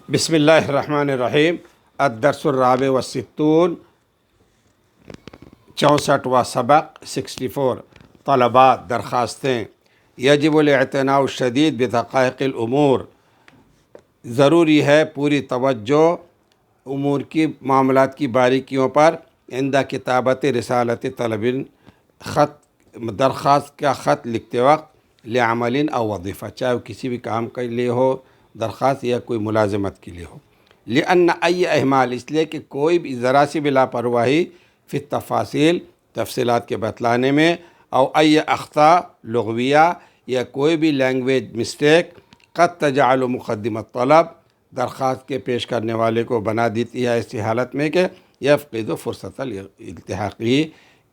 بسم اللہ الرحمن الرحیم۔ الدرس الرابع والستون، 64واں سبق 64۔ طلبات، درخواستیں۔ یجب الاعتناء الشدید بدقائق الامور، ضروری ہے پوری توجہ امور کی معاملات کی باریکیوں پر عند کتابت رسالت طلب، درخواست کا خط لکھتے وقت، لعمل او وظیفہ، چاہے وہ کسی بھی کام کے لیے ہو درخواست یا کوئی ملازمت کے لیے ہو۔ لأن ای اہمال، اس لیے کہ کوئی بھی ذرا سی بھی لاپرواہی فی التفاصیل، تفصیلات کے بتلانے میں، او ای اخطاء لغویہ، یا کوئی بھی لینگویج مسٹیک، قد تجعل مقدمۃ طلب، درخواست کے پیش کرنے والے کو بنا دیتی ہے ایسی حالت میں کہ یفقد فرصت الالتحاقی،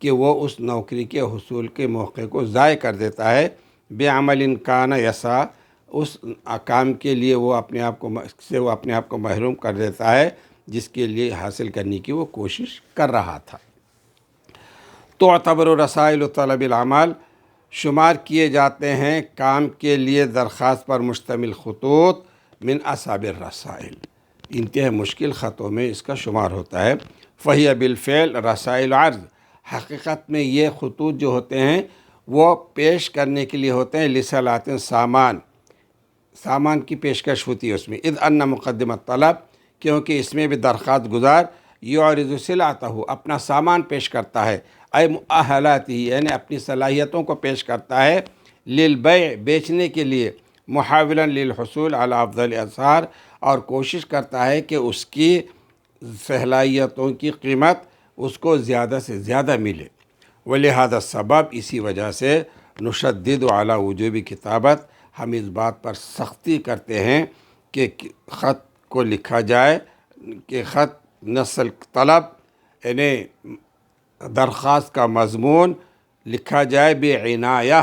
کہ وہ اس نوکری کے حصول کے موقع کو ضائع کر دیتا ہے، بعمل کان یسعی، اس کام کے لیے وہ اپنے آپ کو محروم کر دیتا ہے جس کے لیے حاصل کرنے کی وہ کوشش کر رہا تھا۔ تعتبر رسائل طلب العمل، شمار کیے جاتے ہیں کام کے لیے درخواست پر مشتمل خطوط، من اصعب الرسائل، انتہائی مشکل خطوں میں اس کا شمار ہوتا ہے۔ فہی بالفعل رسائل عرض، حقیقت میں یہ خطوط جو ہوتے ہیں وہ پیش کرنے کے لیے ہوتے ہیں، لصلاۃ سامان کی پیشکش ہوتی ہے اس میں، اذ ان مقدمۃ طلب، کیونکہ اس میں بھی درخواست گزار یعرض صلاۃہ، اپنا سامان پیش کرتا ہے، اے مؤہلاتی، یعنی اپنی صلاحیتوں کو پیش کرتا ہے، للبیع، بیچنے کے لیے، محاولا للحصول علی افضل اسعار، اور کوشش کرتا ہے کہ اس کی صلاحیتوں کی قیمت اس کو زیادہ سے زیادہ ملے۔ ولہذا سبب، اسی وجہ سے، نشدد علی وجوب کتابت، ہم اس بات پر سختی کرتے ہیں کہ خط کو لکھا جائے، کہ خط نسل طلب یعنی درخواست کا مضمون لکھا جائے بعنایہ،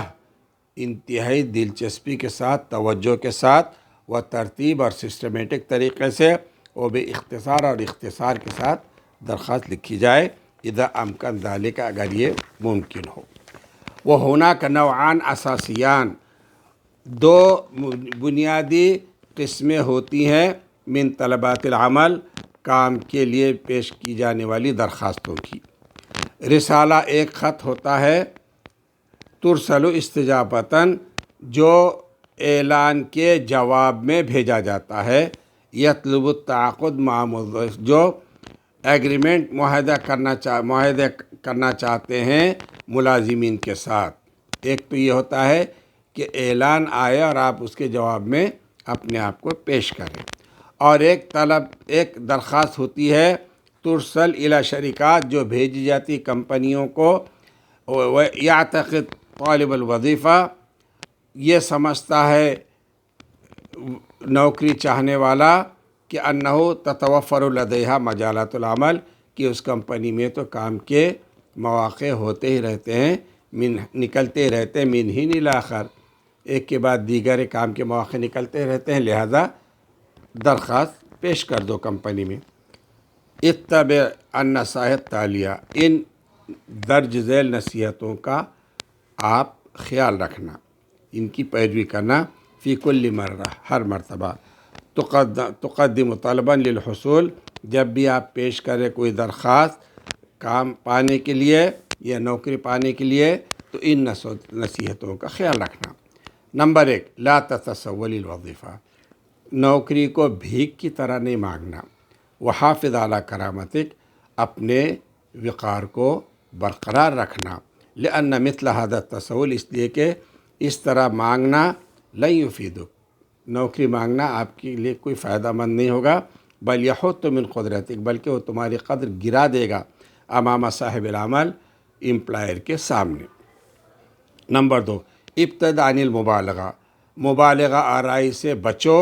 انتہائی دلچسپی کے ساتھ، توجہ کے ساتھ، و ترتیب اور سسٹمیٹک طریقے سے، و بے اختصار اور اختصار کے ساتھ درخواست لکھی جائے، اذا امکن ذالک، اگر یہ ممکن ہو۔ وہناک نوعان اساسیان، دو بنیادی قسمیں ہوتی ہیں، من طلبات العمل، کام کے لیے پیش کی جانے والی درخواستوں کی۔ رسالہ، ایک خط ہوتا ہے، ترسل استجابتاً، جو اعلان کے جواب میں بھیجا جاتا ہے، یطلب التعاقد مع موظف، جو ایگریمنٹ معاہدہ کرنا چاہتے ہیں ملازمین کے ساتھ۔ ایک تو یہ ہوتا ہے کہ اعلان آئے اور آپ اس کے جواب میں اپنے آپ کو پیش کریں، اور ایک درخواست ہوتی ہے، ترسل الی شرکات، جو بھیجی جاتی کمپنیوں کو، یعتقد طالب الوظیفہ، یہ سمجھتا ہے نوکری چاہنے والا، کہ انہو تتوفر لدیہا مجالات العمل، کہ اس کمپنی میں تو کام کے مواقع ہوتے ہی رہتے ہیں، نکلتے رہتے ہیں، من ہی الاخر، ایک کے بعد دیگر کام کے مواقع نکلتے رہتے ہیں، لہذا درخواست پیش کر دو کمپنی میں۔ اتبع النصائح التالیہ، ان درج ذیل نصیحتوں کا آپ خیال رکھنا، ان کی پیروی کرنا، فی کل مرہ، ہر مرتبہ، تقدم طلبا للحصول، جب بھی آپ پیش کریں کوئی درخواست کام پانے کے لیے یا نوکری پانے کے لیے، تو ان نصیحتوں کا خیال رکھنا۔ نمبر 1، لا تتسول الوظیفہ، نوکری کو بھیک کی طرح نہیں مانگنا۔ وحافظ علی کرامتک، اپنے وقار کو برقرار رکھنا۔ لأن مثل هذا التسول، اس لیے کہ اس طرح مانگنا، لن یفیدک، نوکری مانگنا آپ کے لیے کوئی فائدہ مند نہیں ہوگا، بل یحط من قدرتک، بلکہ وہ تمہاری قدر گرا دے گا، امام صاحب العمل، امپلائر کے سامنے۔ نمبر 2، ابتعد عن المبالغہ، مبالغہ آرائی سے بچو،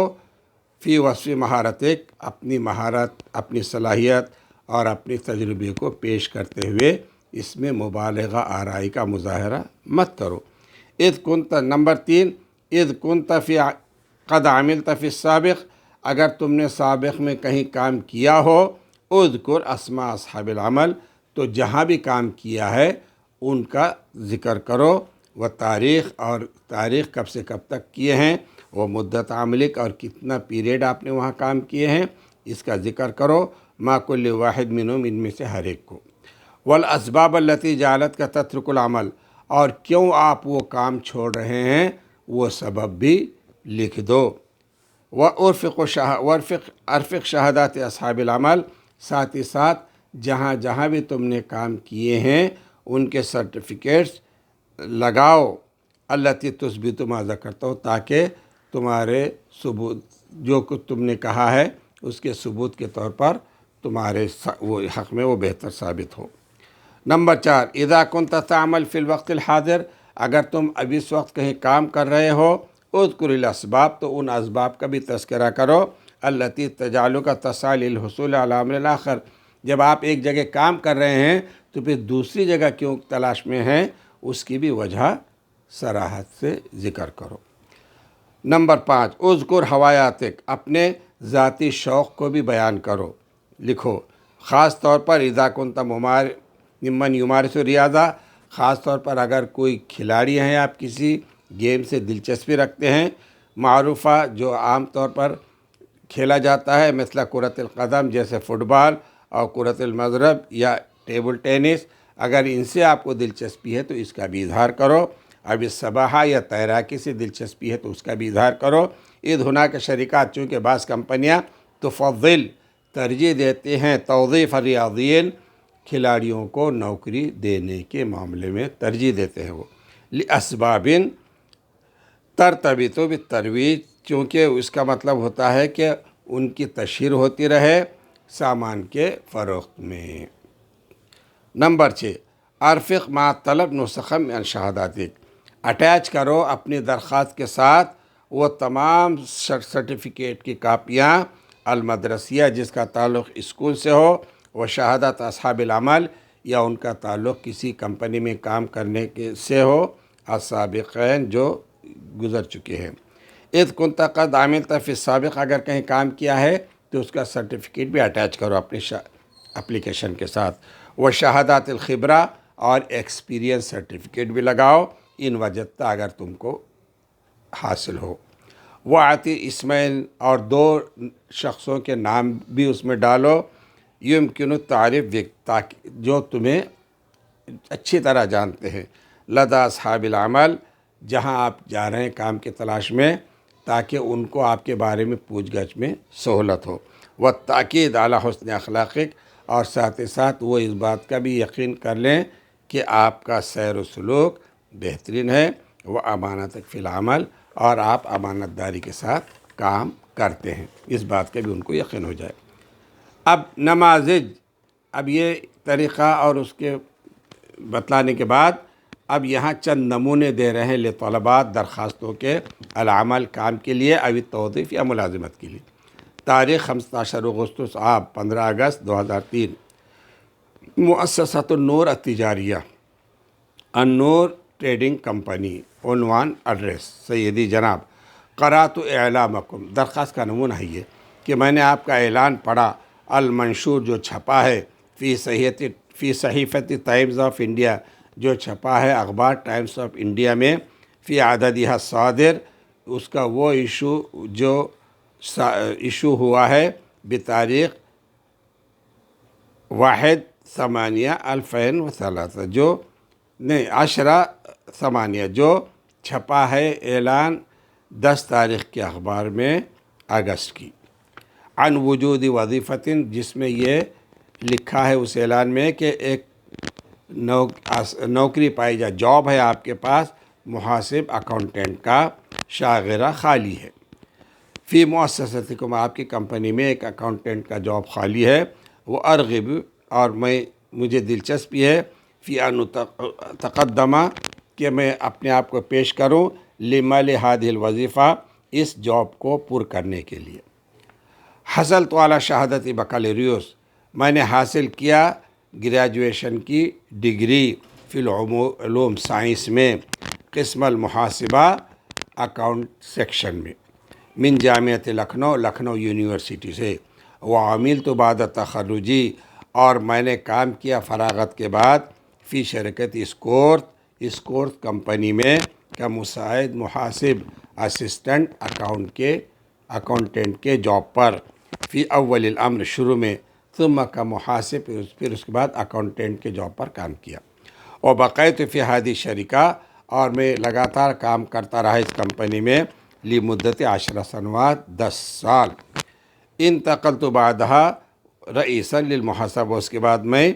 فی وصف مہارتک، اپنی مہارت، اپنی صلاحیت اور اپنی تجربے کو پیش کرتے ہوئے اس میں مبالغہ آرائی کا مظاہرہ مت کرو۔ نمبر 3، اذ کنت فی قد عملت فی السابق، اگر تم نے سابق میں کہیں کام کیا ہو، اذکر اسماء اصحاب العمل، تو جہاں بھی کام کیا ہے ان کا ذکر کرو، و تاریخ، اور تاریخ کب سے کب تک کیے ہیں، وہ مدت عملک اور کتنا پیریڈ آپ نے وہاں کام کیے ہیں اس کا ذکر کرو، ما کل واحد منہم ان میں سے ہر ایک کو۔ والاسباب التي جعلت کا تترک العمل، اور کیوں آپ وہ کام چھوڑ رہے ہیں وہ سبب بھی لکھ دو۔ ارفق شہادات اصحاب العمل، ساتھ ہی ساتھ جہاں جہاں بھی تم نے کام کیے ہیں ان کے سرٹیفکیٹس لگاؤ، التی تثبت ما ذکرتا ہو، تاکہ تمہارے ثبوت جو کچھ تم نے کہا ہے اس کے ثبوت کے طور پر تمہارے وہ حق میں وہ بہتر ثابت ہو۔ نمبر 4، اذا كنت تعمل فی الوقت الحاضر، اگر تم اب اس وقت کہیں کام کر رہے ہو، اذکر الاسباب، تو ان اسباب کا بھی تذکرہ کرو، التی تجعلک تسعی للحصول علی امر آخر، جب آپ ایک جگہ کام کر رہے ہیں تو پھر دوسری جگہ کیوں تلاش میں ہیں اس کی بھی وجہ صراحت سے ذکر کرو۔ نمبر 5، اذکر ہوایاتک، اپنے ذاتی شوق کو بھی بیان کرو، لکھو، خاص طور پر اذا کنت ممن یمارس ریاضہ، خاص طور پر اگر کوئی کھلاڑی ہیں، آپ کسی گیم سے دلچسپی رکھتے ہیں، معروفہ جو عام طور پر کھیلا جاتا ہے، مثلا کرۃ القدم جیسے فٹ بال اور کرۃ المضرب یا ٹیبل ٹینس، اگر ان سے آپ کو دلچسپی ہے تو اس کا بھی اظہار کرو۔ اب اس سباحہ یا تیراکی سے دلچسپی ہے تو اس کا بھی اظہار کرو۔ اذ ہناک شرکات، چونکہ بعض کمپنیاں تفضل ترجیح دیتے ہیں توظیف الریاضیین، کھلاڑیوں کو نوکری دینے کے معاملے میں ترجیح دیتے ہیں وہ، لاسباب ترتبط بالترویج، چونکہ اس کا مطلب ہوتا ہے کہ ان کی تشہیر ہوتی رہے سامان کے فروخت میں۔ نمبر 6، ارفق ما طلب نسخم من شہاداتک، اٹیچ کرو اپنی درخواست کے ساتھ وہ تمام سرٹیفکیٹ کی کاپیاں المدرسیہ جس کا تعلق اسکول سے ہو، وہ شہادت اصحاب العمل یا ان کا تعلق کسی کمپنی میں کام کرنے کے سے ہو، السابقین جو گزر چکے ہیں۔ اذ کنت قد عملت فی السابق، اگر کہیں کام کیا ہے تو اس کا سرٹیفکیٹ بھی اٹیچ کرو اپنی اپلیکیشن کے ساتھ۔ وہ شہادات الخبرہ، اور ایکسپیرینس سرٹیفکیٹ بھی لگاؤ ان وجدت اگر تم کو حاصل ہو۔ وہ آتی اسماعیل، اور 2 شخصوں کے نام بھی اس میں ڈالو، یمکن التعریف تاکہ جو تمہیں اچھی طرح جانتے ہیں، لدى اصحاب العمل، جہاں آپ جا رہے ہیں کام کی تلاش میں، تاکہ ان کو آپ کے بارے میں پوچھ گچھ میں سہولت ہو۔ والتاکید علی حسن اخلاقک، اور ساتھ ہی ساتھ وہ اس بات کا بھی یقین کر لیں کہ آپ کا سیر و سلوک بہترین ہے، وہ امانتک فی العمل، اور آپ امانت داری کے ساتھ کام کرتے ہیں، اس بات کا بھی ان کو یقین ہو جائے۔ اب نماذج، اب یہ طریقہ اور اس کے بتلانے کے بعد اب یہاں چند نمونے دے رہے ہیں لطلبات درخواستوں کے، العمل کام کے لیے، اوی توظیف یا ملازمت کے لیے۔ تاریخ 15 اگست، آپ 15 اگست 2003، مؤسسۃ النور التجاریہ، النور ٹریڈنگ کمپنی، عنوان ایڈریس، سیدی جناب، قرأت اعلامکم، درخواست کا نمونہ ہے یہ کہ میں نے آپ کا اعلان پڑھا، المنشور جو چھپا ہے، فی صحیفۃ ٹائمز آف انڈیا، جو چھپا ہے اخبار ٹائمز آف انڈیا میں، فی عددہ الصادر، اس کا وہ ایشو جو ایشو ہوا ہے بتاریخ 1/8/2003، جو نہیں 10/8 جو چھپا ہے اعلان 10 تاریخ کے اخبار میں اگست کی، عن وجود وظیفۃ، جس میں یہ لکھا ہے اس اعلان میں کہ ایک نوکری پائی جائے، جاب ہے آپ کے پاس محاسب اکاؤنٹنٹ کا، شاغرہ خالی ہے، فی مؤسستکم، آپ کی کمپنی میں ایک اکاؤنٹنٹ کا جاب خالی ہے، وہ ارغب، اور مجھے دلچسپی ہے، فی ان تقدمہ، کہ میں اپنے آپ کو پیش کروں، لمل ہذہ الوظیفہ، اس جاب کو پر کرنے کے لیے۔ حصلت علی شہادت بکالوریوس، میں نے حاصل کیا گریجویشن کی ڈگری، فی العلوم سائنس میں، قسم المحاسبہ، اکاؤنٹ سیکشن میں، من جامعۃ لکھنؤ یونیورسٹی سے، وعملت بعد تخرجی، اور میں نے کام کیا فراغت کے بعد، فی شرکت اسکورت کمپنی میں، کا مساعد محاسب، اسسٹنٹ اکاؤنٹنٹ کے جاب پر، فی اول الامر شروع میں، ثم کا محاسب، پھر اس کے بعد اکاؤنٹنٹ کے جاب پر کام کیا، اور بقیت فی ہادی شریکہ، اور میں لگاتار کام کرتا رہا اس کمپنی میں، لمدت 10 سنوات، 10 سال، انتقلت بعدها رئیسا للمحاسبہ، اس کے بعد میں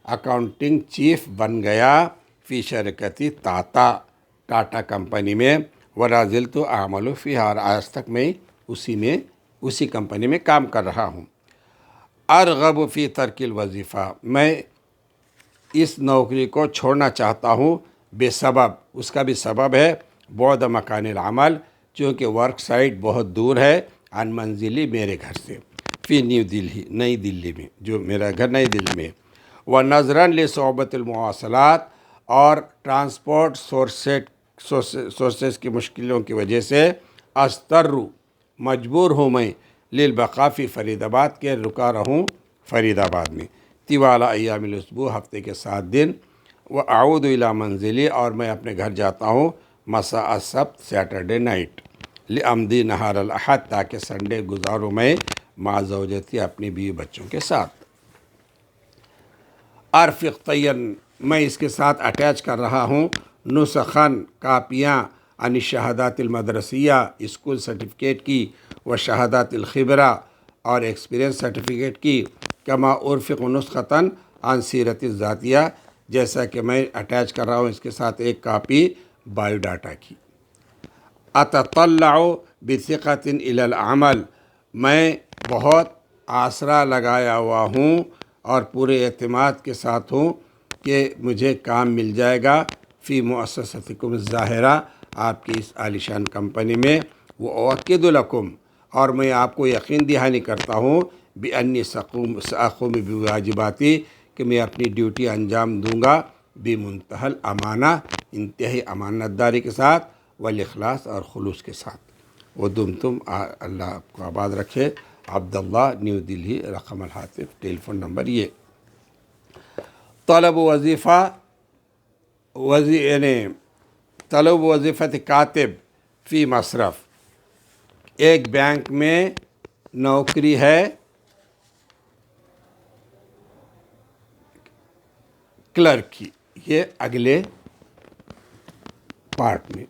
اکاؤنٹنگ چیف بن گیا، فی شرکتی ٹاٹا کمپنی میں، ورازلت اعمل فیہا، اور آج تک میں اسی کمپنی میں کام کر رہا ہوں۔ ارغب فی ترک الوظیفہ، میں اس نوکری کو چھوڑنا چاہتا ہوں، بے سبب، اس کا بھی سبب ہے بعد مکان العمل، چونکہ ورک سائٹ بہت دور ہے، عن منزلی، میرے گھر سے، فی نیو دلی، نئی دلی میں، جو میرا گھر نئی دلی میں، ونظراً لصعوبۃ المواصلات، اور ٹرانسپورٹ سورسز کی مشکلوں کی وجہ سے، اضطر، مجبور ہوں میں، للبقاء فی فرید آباد، کے رکا رہوں فرید آباد میں، طوال ایام الاسبوع، ہفتے کے 7 دن، واعود الی منزلی، اور میں اپنے گھر جاتا ہوں مساء السبت، سیٹرڈے نائٹ، لامضی نہار الاحد، تاکہ سنڈے گزاروں میں، مع زوجتی، اپنی بیوی بچوں کے ساتھ۔ ارفق طین، میں اس کے ساتھ اٹیچ کر رہا ہوں، نسخاً، کاپیاں، عن الشہادات المدرسیہ، اسکول سرٹیفکیٹ کی، و شہادات الخبرہ، اور ایکسپیرینس سرٹیفکیٹ کی، کما ارفق نسختاً عن سیرت الذاتیہ، جیسا کہ میں اٹیچ کر رہا ہوں اس کے ساتھ ایک کاپی بایو ڈاٹا کی۔ اتطلع بثقۃ الی العمل، میں بہت آسرا لگایا ہوا ہوں اور پورے اعتماد کے ساتھ ہوں کہ مجھے کام مل جائے گا، فی مؤسستکم الظاہرہ، آپ کی اس عالیشان کمپنی میں، واؤکد لکم، اور میں آپ کو یقین دہانی کرتا ہوں، بانی ساقوم بواجباتی، کہ میں اپنی ڈیوٹی انجام دوں گا، بمنتہی الامانہ، انتہائی امانت داری کے ساتھ، والاخلاص، اور خلوص کے ساتھ۔ ودمتم، اللہ آپ کو آباد رکھے، عبداللہ، نیو دلی، رقم الہاتف، ٹیلی فون نمبر یہ۔ طلب وظیفہ، یعنی طلب وظیفت کاتب فی مصرف، ایک بینک میں نوکری ہے کلرک کی، یہ اگلے پارٹ میں۔